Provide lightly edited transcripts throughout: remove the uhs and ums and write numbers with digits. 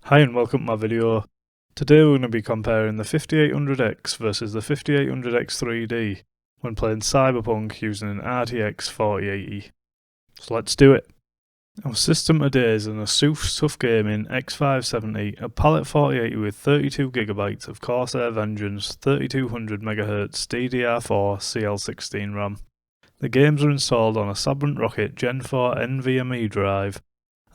Hi and welcome to my video. Today we're going to be comparing the 5800X versus the 5800X 3D when playing Cyberpunk using an RTX 4080. So let's do it. Our system today is an ASUS Tough Gaming X570, a Palette 4080 with 32GB of Corsair Vengeance 3200MHz DDR4 CL16 RAM. The games are installed on a Sabrent Rocket Gen 4 NVMe drive,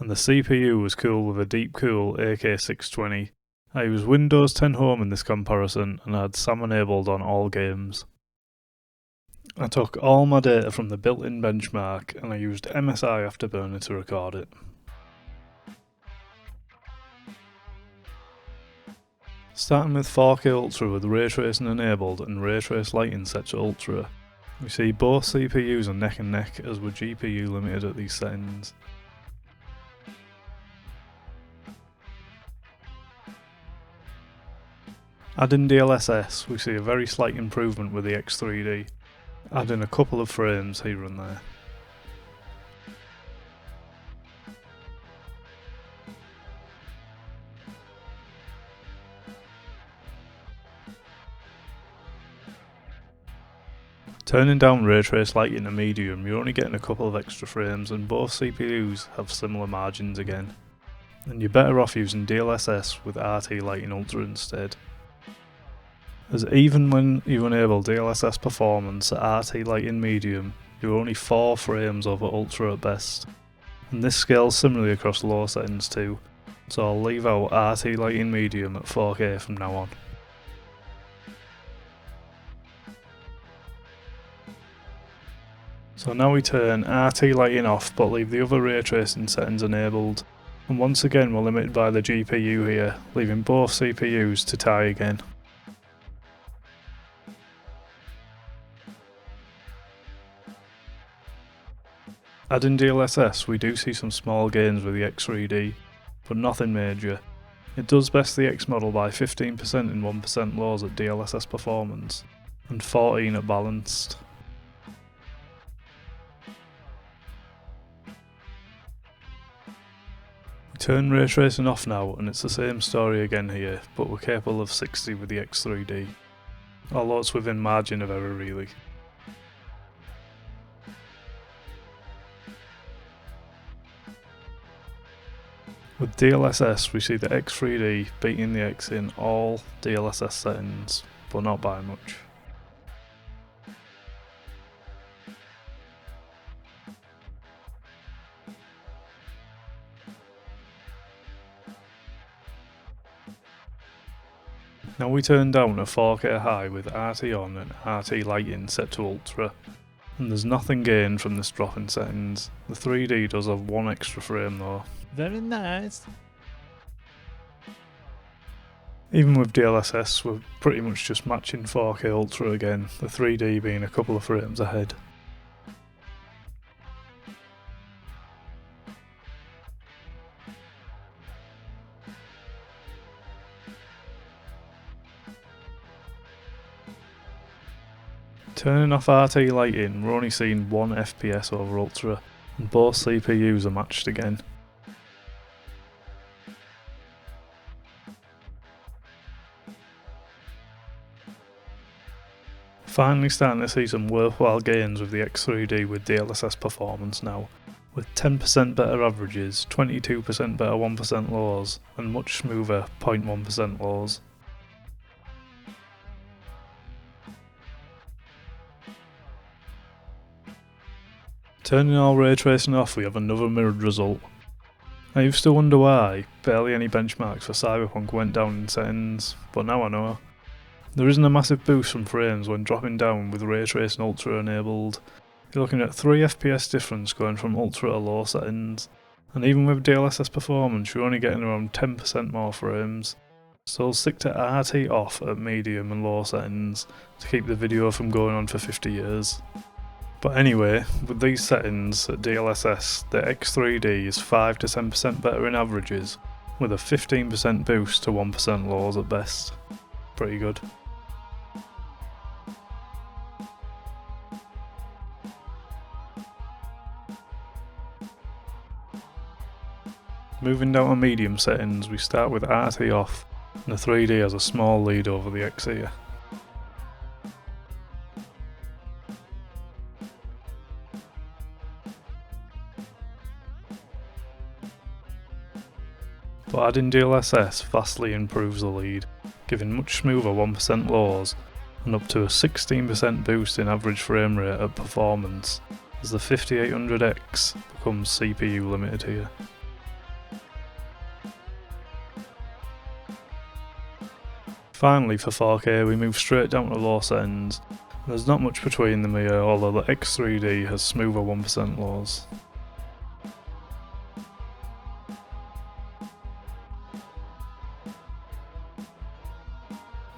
and the CPU was cooled with a Deepcool AK620. I used Windows 10 Home in this comparison and I had SAM enabled on all games. I took all my data from the built-in benchmark and I used MSI Afterburner to record it. Starting with 4K Ultra with ray tracing enabled and ray trace lighting set to Ultra, we see both CPUs are neck and neck as we're GPU limited at these settings. Adding DLSS, we see a very slight improvement with the X3D, adding a couple of frames here and there. Turning down ray trace lighting to medium, you're only getting a couple of extra frames and both CPUs have similar margins again. And you're better off using DLSS with RT lighting Ultra instead, as even when you enable DLSS performance at RT lighting medium, you're only 4 frames over Ultra at best. And this scales similarly across low settings too, so I'll leave out RT lighting medium at 4K from now on. So now we turn RT lighting off but leave the other ray tracing settings enabled, and once again we're limited by the GPU here, leaving both CPUs to tie again. Adding DLSS, we do see some small gains with the X3D, but nothing major. It does best the X model by 15% and 1% lows at DLSS performance, and 14 at balanced. We turn ray tracing off now and it's the same story again here, but we're capable of 60 with the X3D, although it's within margin of error really. With DLSS we see the X3D beating the X in all DLSS settings, but not by much. Now we turn down a 4K high with RT on and RT lighting set to Ultra, and there's nothing gained from this drop in settings. The 3D does have one extra frame though. Very nice. Even with DLSS we're pretty much just matching 4K Ultra again, the 3D being a couple of frames ahead. Turning off RT lighting, we're only seeing 1 FPS over Ultra, and both CPUs are matched again. Finally starting to see some worthwhile gains with the X3D with DLSS performance now, with 10% better averages, 22% better 1% lows, and much smoother 0.1% lows. Turning all ray tracing off, we have another mirrored result. I used to wonder why barely any benchmarks for Cyberpunk went down in settings, but now I know. There isn't a massive boost from frames when dropping down with ray tracing Ultra enabled. You're looking at 3 FPS difference going from Ultra to low settings, and even with DLSS performance you're only getting around 10% more frames. So I'll stick to RT off at medium and low settings to keep the video from going on for 50 years. But anyway, with these settings at DLSS, the X3D is 5 to 10% better in averages, with a 15% boost to 1% lows at best. Pretty good. Moving down to medium settings, we start with RT off, and the 3D has a small lead over the X here. But adding DLSS vastly improves the lead, giving much smoother 1% lows and up to a 16% boost in average frame rate at performance, as the 5800X becomes CPU limited here. Finally, for 4K we move straight down to low settings. There's not much between them here, although the X3D has smoother 1% lows.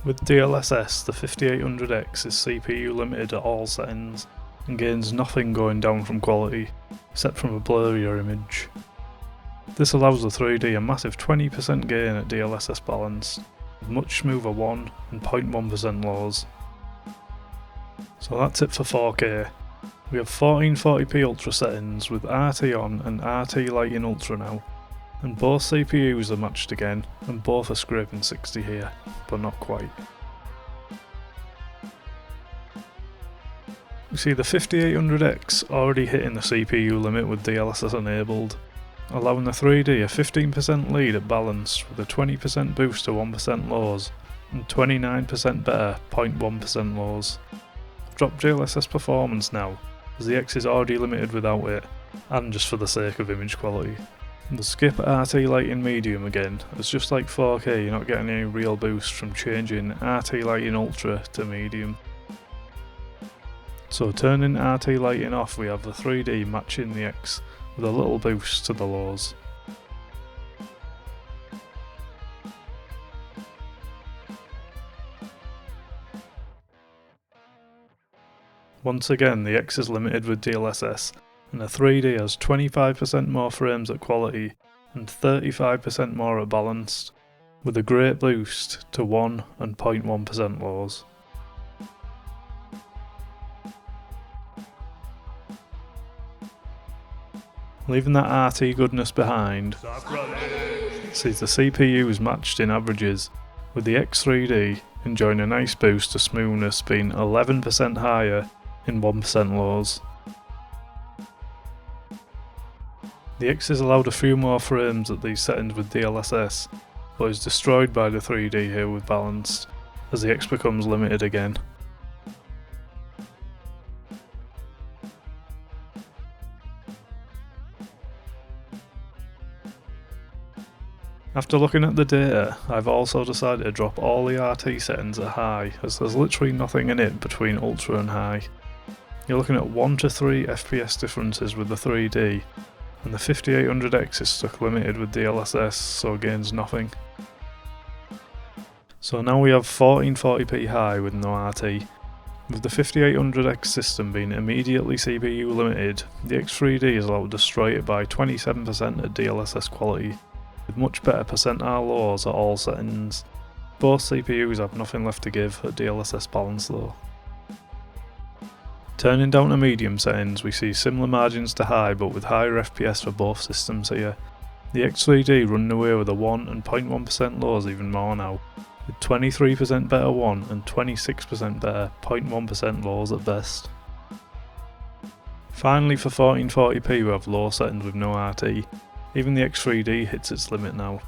With DLSS, the 5800X is CPU limited at all settings and gains nothing going down from quality, except from a blurrier image. This allows the 3D a massive 20% gain at DLSS balance, with much smoother 1 and 0.1% lows. So that's it for 4K. We have 1440p Ultra settings with RT on and RT Lighting Ultra now, and both CPUs are matched again, and both are scraping 60 here, but not quite. We see the 5800X already hitting the CPU limit with DLSS enabled, allowing the 3D a 15% lead at balance with a 20% boost to 1% lows, and 29% better 0.1% lows. I've dropped DLSS performance now, as the X is already limited without it, and just for the sake of image quality. The skip RT Lighting Medium again, as just like 4K you're not getting any real boost from changing RT Lighting Ultra to Medium. So turning RT Lighting off, we have the 3D matching the X with a little boost to the lows. Once again the X is limited with DLSS, and the 3D has 25% more frames at quality and 35% more at balanced, with a great boost to 1 and 0.1% lows. Leaving that RT goodness behind, sees the CPUs matched in averages, with the X3D enjoying a nice boost to smoothness being 11% higher in 1% lows. The X is allowed a few more frames at these settings with DLSS, but is destroyed by the 3D here with balanced, as the X becomes limited again. After looking at the data, I've also decided to drop all the RT settings at high, as there's literally nothing in it between ultra and high. You're looking at 1 to 3 FPS differences with the 3D, and the 5800X is stuck limited with DLSS, so gains nothing. So now we have 1440p high with no RT. With the 5800X system being immediately CPU limited, the X3D is allowed to destroy it by 27% at DLSS quality, with much better percentile lows at all settings. Both CPUs have nothing left to give at DLSS balance though. Turning down to medium settings, we see similar margins to high but with higher FPS for both systems here. The X3D running away with a 1 and 0.1% lows even more now, with 23% better 1 and 26% better 0.1% lows at best. Finally, for 1440p we have low settings with no RT. Even the X3D hits its limit now,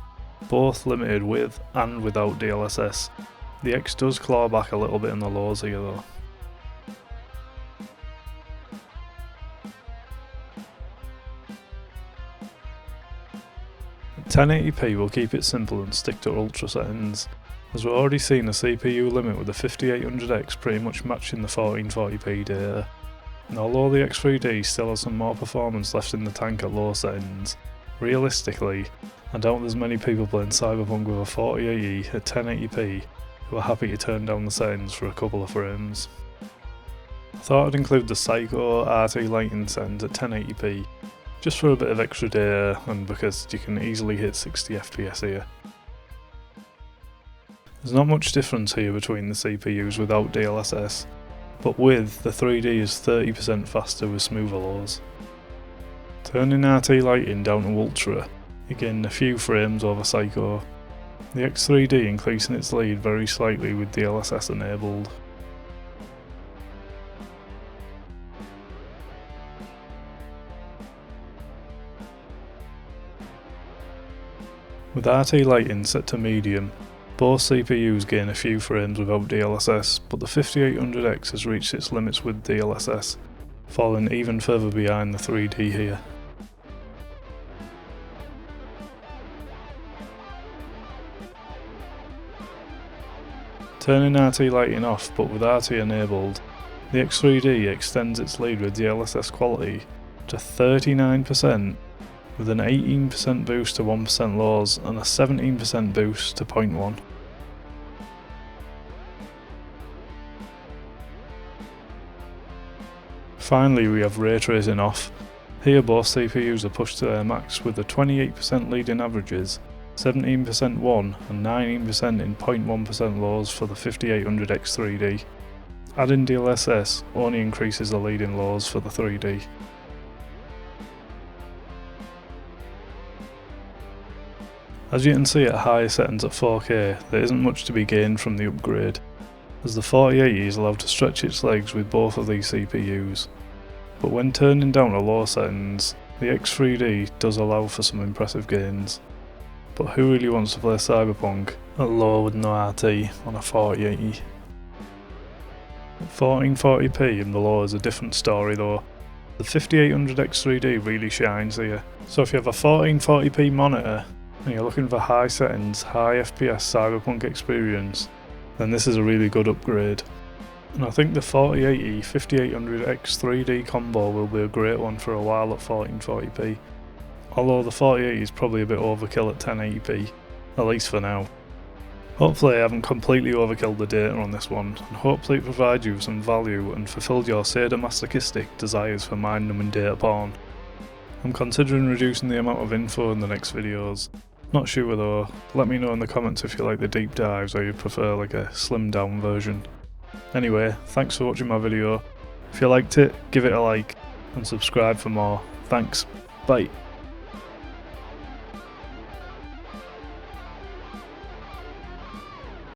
both limited with and without DLSS. The X does claw back a little bit in the lows here though. At 1080p we'll keep it simple and stick to ultra settings, as we're already seeing the CPU limit with the 5800X pretty much matching the 1440p data. And although the X3D still has some more performance left in the tank at low settings, realistically, I doubt there's many people playing Cyberpunk with a 4080 at 1080p who are happy to turn down the settings for a couple of frames. I thought I'd include the Psycho RT lighting settings at 1080p, just for a bit of extra data and because you can easily hit 60 FPS here. There's not much difference here between the CPUs without DLSS, but with, the 3D is 30% faster with smoother lows. Turning RT lighting down to ultra, you gain a few frames over Psycho. The X3D increasing its lead very slightly with DLSS enabled. With RT lighting set to medium, both CPUs gain a few frames without DLSS, but the 5800X has reached its limits with DLSS, falling even further behind the 3D here. Turning RT lighting off but with RT enabled, the X3D extends its lead with DLSS quality to 39%, with an 18% boost to 1% lows and a 17% boost to 0.1. Finally, we have ray tracing off. Here both CPUs are pushed to their max with a 28% lead in averages, 17% 1 and 19% in 0.1% lows for the 5800X3D. Adding DLSS only increases the lead in lows for the 3D. As you can see at higher settings at 4K, there isn't much to be gained from the upgrade, as the 4080 is allowed to stretch its legs with both of these CPUs. But when turning down to low settings, the X3D does allow for some impressive gains. But who really wants to play Cyberpunk at low with no RT on a 4080? At 1440p in the low is a different story though. The 5800X3D really shines here, so if you have a 1440p monitor and you're looking for high settings, high FPS Cyberpunk experience, then this is a really good upgrade. And I think the 4080 5800X3D combo will be a great one for a while at 1440p. Although the 4080 is probably a bit overkill at 1080p, at least for now. Hopefully I haven't completely overkilled the data on this one, and hopefully it provides you with some value and fulfilled your sadomasochistic desires for mind-numbing data porn. I'm considering reducing the amount of info in the next videos. Not sure though, let me know in the comments if you like the deep dives or you prefer like a slimmed down version. Anyway, thanks for watching my video. If you liked it, give it a like and subscribe for more. Thanks, bye.